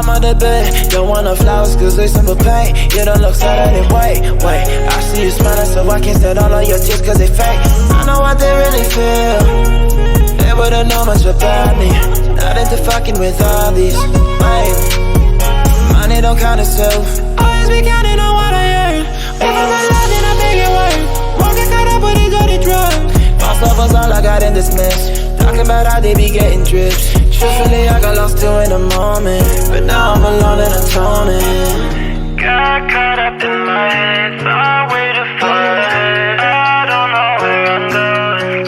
I'm on the bed, don't want no flowers cause they simple pain. You don't look sad and wait, I see you smiling so I can't stand all of your tears cause they fake. I know what they really feel, they wouldn't know much about me. Not into fucking with all these, money don't count itself. Always be counting on what I earn. Living my life and I make it work. Won't get caught up with these dirty drugs. Lost love was all I got in this mess. Talking about how they be getting drips. Truthfully, I got lost too in the moment, but now I'm alone and atoning. Got caught up in my head, thought way too far ahead. I don't know where I'm going.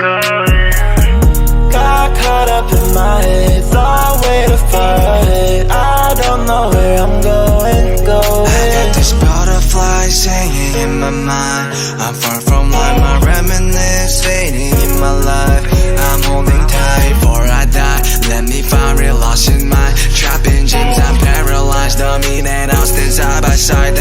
Got caught up in my head, thought way too far ahead. I don't know where I'm going. I got this butterfly singing in my mind. I'm far from life, my reminiscence fading in my life. I'm holding tight before I die. Let me find real lost in my trapped in dreams. I'm paralyzed, the me that I'll stand side by side.